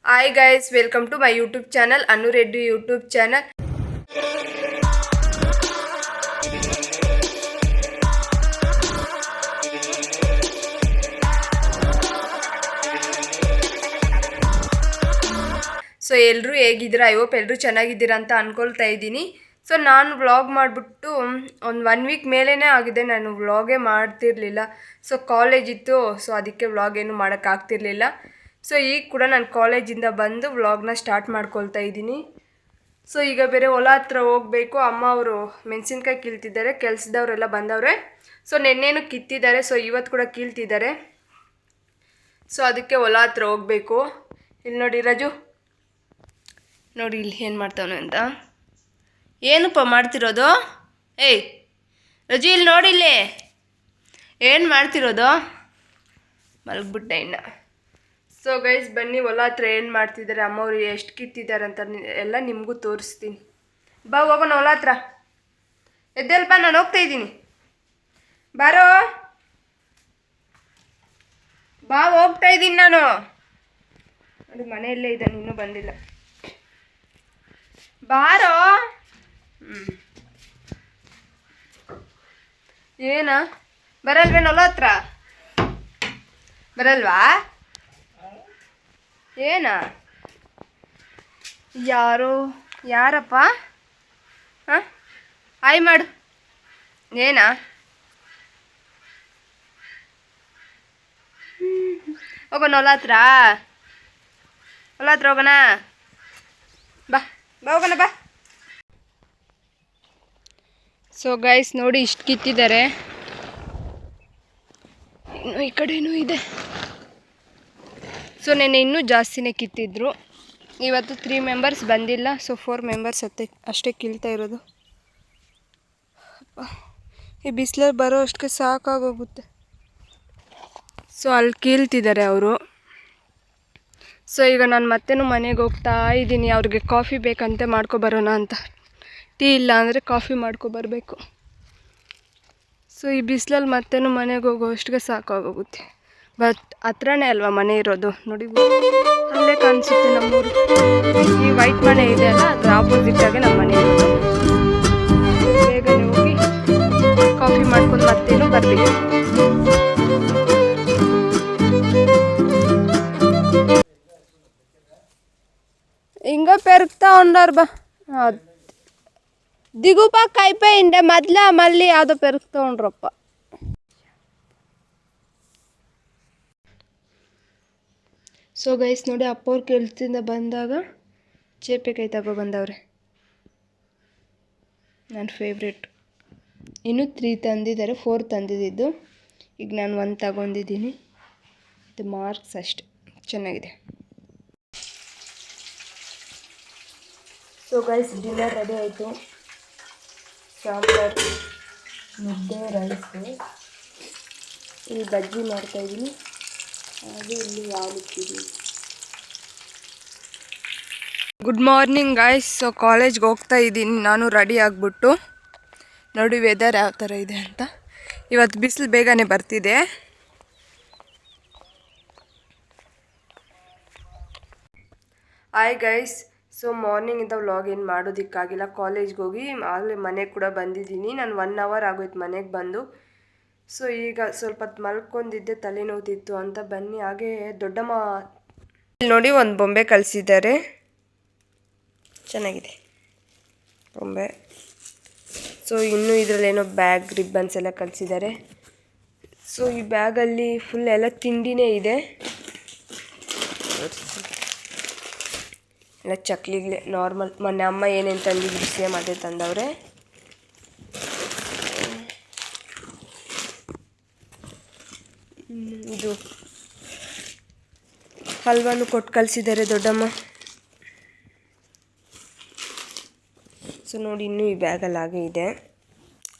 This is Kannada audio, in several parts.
Hi guys, welcome to my YouTube channel, Anu Reddy YouTube channel. So ಎಲ್ಲರೂ ಹೇಗಿದ್ದೀರಾ? ಐ ಹೋಪ್ ಎಲ್ಲರೂ ಚೆನ್ನಾಗಿದ್ದೀರಾ ಅಂತ ಅಂದ್ಕೊಳ್ತಾ ಇದ್ದೀನಿ. ಸೊ ನಾನು ವ್ಲಾಗ್ ಮಾಡಿಬಿಟ್ಟು ಒಂದು 1 ವೀಕ್ ಮೇಲೇ ಆಗಿದೆ, ನಾನು ವ್ಲಾಗೇ ಮಾಡ್ತಿರಲಿಲ್ಲ. ಸೊ ಕಾಲೇಜ್ ಇತ್ತು, ಸೊ ಅದಕ್ಕೆ ವ್ಲಾಗ್ ಏನು ಮಾಡೋಕ್ಕಾಗ್ತಿರ್ಲಿಲ್ಲ. ಸೊ ಈಗ ಕೂಡ ನಾನು ಕಾಲೇಜಿಂದ ಬಂದು ವ್ಲಾಗ್ನ ಸ್ಟಾರ್ಟ್ ಮಾಡ್ಕೊಳ್ತಾ ಇದ್ದೀನಿ. ಸೊ ಈಗ ಬೇರೆ ಹೊಲ ಹತ್ರ ಹೋಗಬೇಕು. ಅಮ್ಮ ಅವರು ಮೆಣಸಿನ್ಕಾಯಿ ಕೀಳ್ತಿದ್ದಾರೆ, ಕೆಲಸದವರೆಲ್ಲ ಬಂದವ್ರೆ. ಸೊ ನೆನ್ನೇನು ಕಿತ್ತಿದ್ದಾರೆ, ಸೊ ಇವತ್ತು ಕೂಡ ಕೀಳ್ತಿದ್ದಾರೆ. ಸೊ ಅದಕ್ಕೆ ಹೊಲ ಹತ್ರ ಹೋಗಬೇಕು. ಇಲ್ಲಿ ನೋಡಿ ರಾಜು, ನೋಡಿ ಇಲ್ಲಿ ಏನು ಮಾಡ್ತಾವನೆ ಅಂತ. ಏನಪ್ಪ ಮಾಡ್ತಿರೋದು? ಏಯ್ ರಜು, ಇಲ್ಲಿ ನೋಡಿಲ್ಲಿ ಏನು ಮಾಡ್ತಿರೋದು? ಮಲಗ್ಬಿಟ್ಟೆ ಇನ್ನು. ಸೊ ಗೈಸ್ ಬನ್ನಿ, ಹೊಲ ಹತ್ರ ಏನು ಮಾಡ್ತಿದ್ದಾರೆ, ಅಮ್ಮವ್ರು ಎಷ್ಟು ಕಿತ್ತಿದ್ದಾರೆ ಅಂತ ಎಲ್ಲ ನಿಮಗೂ ತೋರಿಸ್ತೀನಿ. ಬಾ ಹೋಗೋಣ ಹೊಲ ಹತ್ರ. ಎದ್ದೆಲ್ಪ, ನಾನು ಹೋಗ್ತಾ ಇದ್ದೀನಿ. ಬಾರೋ ಬಾ, ಹೋಗ್ತಾ ಇದ್ದೀನಿ ನಾನು. ಅದು ಮನೆಯಲ್ಲೇ ಇದ್ದಾನೆ, ಇನ್ನೂ ಬಂದಿಲ್ಲ. ಬಾರೋ. ಏನ ಬರಲ್ವೇನು ಹೊಲ ಹತ್ರ? ಬರಲ್ವಾ? ಏನ ಯಾರಪ್ಪ? ಹಾಂ, ಆಯ್ ಮಾಡು. ಏನಾ ಹೋಗೋಣ ಹೊಲ ಹತ್ರ ಹೋಗೋಣ. ಬಾ ಹೋಗೋಣ ಬಾ. ಸೊ ಗೈಸ್ ನೋಡಿ, ಇಷ್ಟು ಕಿತ್ತಿದ್ದಾರೆ. ಇನ್ನು ಈ ಕಡೆನೂ ಇದೆ. ಸೊ ನೆನ್ನೆ ಇನ್ನೂ ಜಾಸ್ತಿನೇ ಕಿತ್ತಿದ್ರು. ಇವತ್ತು 3 ಮೆಂಬರ್ಸ್ ಬಂದಿಲ್ಲ, ಸೊ 4 ಮೆಂಬರ್ಸ್ ಅಷ್ಟೇ ಕೀಳ್ತಾ ಇರೋದು. ಈ ಬಿಸಿಲಲ್ಲಿ ಬರೋ ಅಷ್ಟಕ್ಕೆ ಸಾಕಾಗೋಗುತ್ತೆ. ಸೊ ಅಲ್ಲಿ ಕೀಳ್ತಿದ್ದಾರೆ ಅವರು. ಸೊ ಈಗ ನಾನು ಮತ್ತೇನು ಮನೆಗೆ ಹೋಗ್ತಾ ಇದ್ದೀನಿ. ಅವ್ರಿಗೆ ಕಾಫಿ ಬೇಕಂತೆ, ಮಾಡ್ಕೊಬರೋಣ ಅಂತ. ಟೀ ಇಲ್ಲ ಅಂದರೆ ಕಾಫಿ ಮಾಡ್ಕೊಬರ್ಬೇಕು. ಸೊ ಈ ಬಿಸಿಲಲ್ಲಿ ಮತ್ತೇನು ಮನೆಗೆ ಹೋಗೋ ಅಷ್ಟಿಗೆ ಸಾಕಾಗೋಗುತ್ತೆ. ಬಟ್ ಹತ್ರನೇ ಅಲ್ವಾ ಮನೆ ಇರೋದು. ನೋಡಿ ಅಲ್ಲೇ ಕಾಣಿಸುತ್ತೆ ನಮ್ಮೂರು. ಈ ವೈಟ್ ಮನೆ ಇದೆ ಅಲ್ಲ, ಅದ್ರ ಆಪೋಸಿಟಾಗೆ ನಮ್ಮ ಮನೆ ಇರೋದು. ಬೇಗನೆ ಹೋಗಿ ಕಾಫಿ ಮಾಡ್ಕೊಂಡು ಮತ್ತೇನು ಬರಬೇಕು. ಹಿಂಗ ಪೆರುಗ್ತಾ ಉಂಡಾರ ಬಾ. ದಿಗುಪ ಕಾಯ್ಪೆ ಇಂಡೆ ಮೊದ್ಲ ಮಲ್ಲಿ ಯಾವುದೋ ಪೆರುಗ್ತಾ ಉಂಡ್ರಪ್ಪ. ಸೊ ಗೈಸ್ ನೋಡಿ, ಅಪ್ಪ ಅವ್ರ ಕೆಲಸದಿಂದ ಬಂದಾಗ ಚೇಪೆಕಾಯಿ ತಗೊಬಂದವ್ರೆ, ನನ್ನ ಫೇವ್ರೇಟ್. ಇನ್ನೂ 3 ತಂದಿದ್ದಾರೆ, 4 ತಂದಿದ್ದು. ಈಗ ನಾನು 1 ತಗೊಂಡಿದ್ದೀನಿ. ಇದು ಮಾರ್ಕ್ಸ್ ಅಷ್ಟೆ, ಚೆನ್ನಾಗಿದೆ. ಸೊ ಗೈಸ್ ಡಿನ್ನರ್ ರೆಡಿ ಆಯಿತು. ಸಾಂಬಾರು, ಮುದ್ದೆ, ರೈಸು. ಇಲ್ಲಿ ಬಜ್ಜಿ ಮಾಡ್ತಾಯಿದ್ದೀನಿ, ಹಾಗೆ ಇಲ್ಲಿ ಯಾವತ್ತಿದ್ದೀನಿ. Good morning guys. ಸೊ ಕಾಲೇಜ್ಗೆ ಹೋಗ್ತಾ ಇದ್ದೀನಿ ನಾನು ರೆಡಿ ಆಗಿಬಿಟ್ಟು. ನೋಡಿ ವೆದರ್ ಯಾವ ಥರ ಇದೆ ಅಂತ. ಇವತ್ತು ಬಿಸಿಲು ಬೇಗನೆ ಬರ್ತಿದೆ. Hi guys. ಸೊ ಮಾರ್ನಿಂಗಿಂದ ವ್ಲಾಗ್ ಏನು ಮಾಡೋದಕ್ಕಾಗಿಲ್ಲ, ಕಾಲೇಜ್ಗೆ ಹೋಗಿ ಆಗಲೇ ಮನೆಗೆ ಕೂಡ ಬಂದಿದ್ದೀನಿ. ನಾನು 1 ಅವರ್ ಆಗೋಯ್ತು ಮನೆಗೆ ಬಂದು. ಸೊ ಈಗ ಸ್ವಲ್ಪ ಹೊತ್ತು ಮಲ್ಕೊಂಡಿದ್ದೆ, ತಲೆನೋವುತ್ತಿತ್ತು ಅಂತ ಬನ್ನಿ. ಹಾಗೆ ದೊಡ್ಡಮ್ಮ ನೋಡಿ ಒಂದು ಬೊಂಬೆ ಕಳಿಸಿದ್ದಾರೆ, ಚೆನ್ನಾಗಿದೆ ಬೊಂಬೆ. ಸೊ ಇನ್ನೂ ಇದರಲ್ಲೇನೋ ಬ್ಯಾಗ್, ರಿಬ್ಬನ್ಸ್ ಎಲ್ಲ ಕಳಿಸಿದ್ದಾರೆ. ಸೊ ಈ ಬ್ಯಾಗಲ್ಲಿ ಫುಲ್ ಎಲ್ಲ ತಿಂಡಿನೇ ಇದೆ, ಎಲ್ಲ ಚಕ್ಲಿಗಳೇ ನಾರ್ಮಲ್. ಮೊನ್ನೆ ಅಮ್ಮ ಏನೇನು ತಂದಿದ್ರು ಸೇಮ್ ಅದೇ ತಂದವ್ರೆ. ಇದು ಹಲ್ವಾನು ಕೊಟ್ಟು ಕಳಿಸಿದ್ದಾರೆ ದೊಡ್ಡಮ್ಮ. ಸೊ ನೋಡಿ, ಇನ್ನೂ ಈ ಬ್ಯಾಗಲ್ಲಿ ಹಾಗೆ ಇದೆ,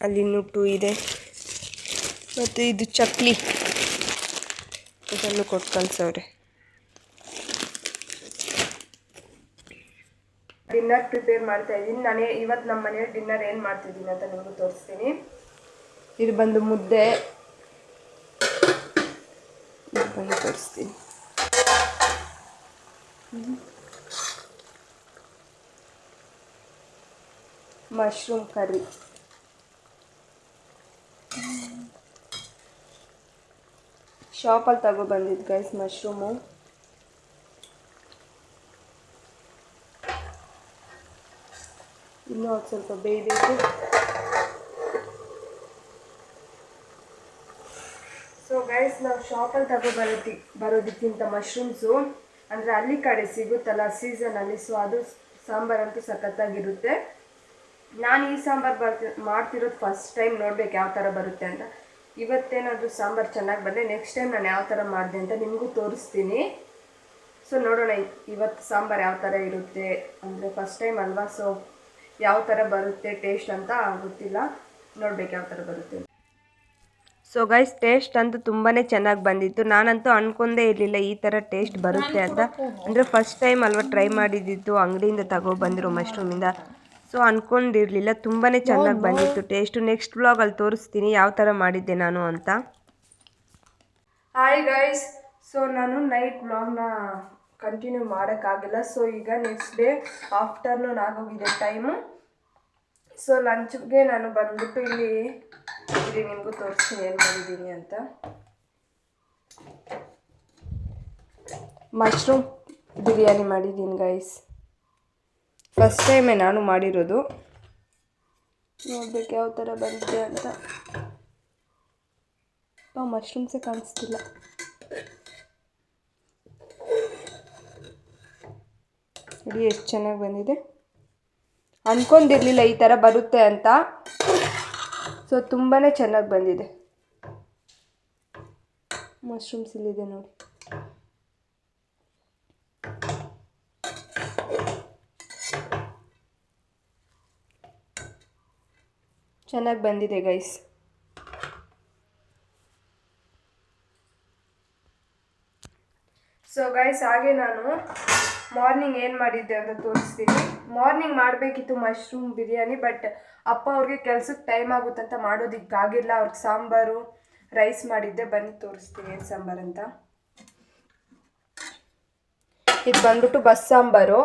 ಅಲ್ಲಿ ಇನ್ನೂ 2 ಇದೆ. ಮತ್ತು ಇದು ಚಕ್ಲಿ, ಇದನ್ನು ಕೊಟ್ಟು ಕಳಿಸವ್ರೆ. ಡಿನ್ನರ್ ಪ್ರಿಪೇರ್ ಮಾಡ್ತಾ ಇದ್ದೀನಿ. ನಾನೇ ಇವತ್ತು ನಮ್ಮ ಮನೆಯಲ್ಲಿ ಡಿನ್ನರ್ ಏನು ಮಾಡ್ತಿದ್ದೀನಿ ಅಂತ ನಿಮಗೂ ತೋರಿಸ್ತೀನಿ. ಇದು ಬಂದು ಮುದ್ದೆ, ತೋರಿಸ್ತೀನಿ. Mushroom curry. ಶಾಪಲ್ಲಿ ತಗೊಬಂದಿದ್ದು ಗೈಸ್ ಮಶ್ರೂಮು. ಇನ್ನೂ ಅದು ಸ್ವಲ್ಪ ಬೇಯಬೇಕು. ಸೊ ಗೈಸ್, ನಾವು ಶಾಪಲ್ಲಿ ಬರೋದಕ್ಕಿಂತ ಮಶ್ರೂಮ್ಸು ಅಂದರೆ ಹಳ್ಳಿ ಕಡೆ ಸಿಗುತ್ತಲ್ಲ ಸೀಸನಲ್ಲಿ, ಸೊ ಅದು ಸಾಂಬಾರಂತೂ ಸಖತ್ತಾಗಿರುತ್ತೆ. ನಾನು ಈ ಸಾಂಬಾರು ಮಾಡ್ತಿರೋದು ಫಸ್ಟ್ ಟೈಮ್, ನೋಡ್ಬೇಕು ಯಾವ ಥರ ಬರುತ್ತೆ ಅಂತ. ಇವತ್ತೇನಾದರೂ ಸಾಂಬಾರು ಚೆನ್ನಾಗಿ ಬಂದರೆ ನೆಕ್ಸ್ಟ್ ಟೈಮ್ ನಾನು ಯಾವ ಥರ ಮಾಡಿದೆ ಅಂತ ನಿಮಗೂ ತೋರಿಸ್ತೀನಿ. ಸೊ ನೋಡೋಣ ಇವತ್ತು ಸಾಂಬಾರು ಯಾವ ಥರ ಇರುತ್ತೆ, ಅಂದರೆ ಫಸ್ಟ್ ಟೈಮ್ ಅಲ್ವಾ, ಸೊ ಯಾವ ಥರ ಬರುತ್ತೆ ಟೇಸ್ಟ್ ಅಂತ ಗೊತ್ತಿಲ್ಲ, ನೋಡ್ಬೇಕು ಯಾವ ಥರ ಬರುತ್ತೆ. ಸೊ ಗೈಸ್, ಟೇಸ್ಟ್ ಅಂತೂ ತುಂಬಾ ಚೆನ್ನಾಗಿ ಬಂದಿತ್ತು. ನಾನಂತೂ ಅಂದ್ಕೊಂಡೇ ಇರಲಿಲ್ಲ ಈ ಥರ ಟೇಸ್ಟ್ ಬರುತ್ತೆ ಅಂತ. ಅಂದರೆ ಫಸ್ಟ್ ಟೈಮ್ ಅಲ್ವಾ ಟ್ರೈ ಮಾಡಿದ್ದಿತ್ತು ಅಂಗಡಿಯಿಂದ ತಗೊಬಂದಿರೋ ಮಶ್ರೂಮಿಂದ. ಸೊ ಅಂದ್ಕೊಂಡಿರಲಿಲ್ಲ, ತುಂಬಾ ಚೆನ್ನಾಗಿ ಬಂದಿತ್ತು ಟೇಸ್ಟು. ನೆಕ್ಸ್ಟ್ ವ್ಲಾಗಲ್ಲಿ ತೋರಿಸ್ತೀನಿ ಯಾವ ಥರ ಮಾಡಿದ್ದೆ ನಾನು ಅಂತ. ಹಾಯ್ ಗೈಸ್, ಸೊ ನಾನು ನೈಟ್ ವ್ಲಾಗ್ನ ಕಂಟಿನ್ಯೂ ಮಾಡೋಕ್ಕಾಗಿಲ್ಲ. ಸೊ ಈಗ ನೆಕ್ಸ್ಟ್ ಡೇ ಆಫ್ಟರ್ನೂನ್ ಆಗೋಗಿದೆ ಟೈಮು. ಸೊ ಲಂಚ್ಗೆ ನಾನು ಬಂದ್ಬಿಟ್ಟು ಇಲ್ಲಿ ನಿಮಗೂ ತೋರಿಸ್ತೀನಿ ಏನು ಮಾಡಿದ್ದೀನಿ ಅಂತ. ಮಶ್ರೂಮ್ ಬಿರಿಯಾನಿ ಮಾಡಿದ್ದೀನಿ ಗೈಸ್. ಫಸ್ಟ್ ಟೈಮೇ ನಾನು ಮಾಡಿರೋದು, ನೋಡ್ಬೇಕು ಯಾವ ಥರ ಬಂದಿದೆ ಅಂತ. ಮಶ್ರೂಮ್ಸೇ ಕಾಣಿಸ್ತಿಲ್ಲ. ನೋಡಿ ಎಷ್ಟು ಚೆನ್ನಾಗಿ ಬಂದಿದೆ. ಅಂದ್ಕೊಂಡಿರಲಿಲ್ಲ ಈ ಥರ ಬರುತ್ತೆ ಅಂತ. ಸೊ ತುಂಬಾ ಚೆನ್ನಾಗಿ ಬಂದಿದೆ. ಮಶ್ರೂಮ್ಸ್ ಇಲ್ಲಿದೆ ನೋಡಿ. ಚೆನ್ನಾಗಿ ಬಂದಿದೆ ಗೈಸ್. ಸೊ ಗೈಸ್, ಹಾಗೆ ನಾನು ಮಾರ್ನಿಂಗ್ ಏನು ಮಾಡಿದ್ದೆ ಅಂತ ತೋರಿಸ್ತೀನಿ. ಮಾರ್ನಿಂಗ್ ಮಾಡಬೇಕಿತ್ತು ಮಶ್ರೂಮ್ ಬಿರಿಯಾನಿ, ಬಟ್ ಅಪ್ಪ ಅವ್ರಿಗೆ ಕೆಲ್ಸಕ್ಕೆ ಟೈಮ್ ಆಗುತ್ತಂತ ಮಾಡೋದಕ್ಕಾಗಿಲ್ಲ. ಅವ್ರಿಗೆ ಸಾಂಬಾರು ರೈಸ್ ಮಾಡಿದ್ದೆ. ಬನ್ನಿ ತೋರಿಸ್ತೀನಿ ಏನು ಸಾಂಬಾರು ಅಂತ. ಇದು ಬಂದ್ಬಿಟ್ಟು ಬಸ್ಸಾಂಬಾರು,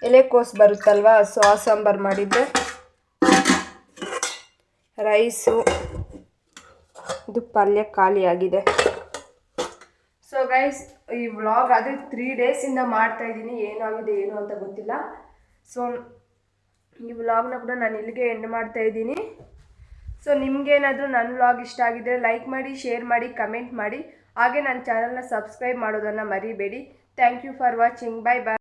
ಎಲೆಕೋಸು ಬರುತ್ತಲ್ವಾ, ಸೊ ಆ ಸಾಂಬಾರು ಮಾಡಿದ್ದೆ. ರೈಸು, ಇದು ಪಲ್ಯ ಖಾಲಿ ಆಗಿದೆ. ಸೊ ಗೈಸ್, ಈ ವ್ಲಾಗ್ ಆದರೆ 3 ಡೇಸಿಂದ ಮಾಡ್ತಾಯಿದ್ದೀನಿ. ಏನಾಗಿದೆ ಏನು ಅಂತ ಗೊತ್ತಿಲ್ಲ. ಸೊ ಈ ವ್ಲಾಗ್ನ ಕೂಡ ನಾನು ಇಲ್ಲಿಗೆ ಎಂಡ್ ಮಾಡ್ತಾಯಿದ್ದೀನಿ. ಸೊ ನಿಮಗೇನಾದರೂ ನನ್ನ ವ್ಲಾಗ್ ಇಷ್ಟ ಆಗಿದ್ದರೆ ಲೈಕ್ ಮಾಡಿ, ಶೇರ್ ಮಾಡಿ, ಕಮೆಂಟ್ ಮಾಡಿ. ಹಾಗೆ ನನ್ನ ಚಾನಲ್ನ ಸಬ್ಸ್ಕ್ರೈಬ್ ಮಾಡೋದನ್ನು ಮರಿಬೇಡಿ. Thank you for watching. Bye bye.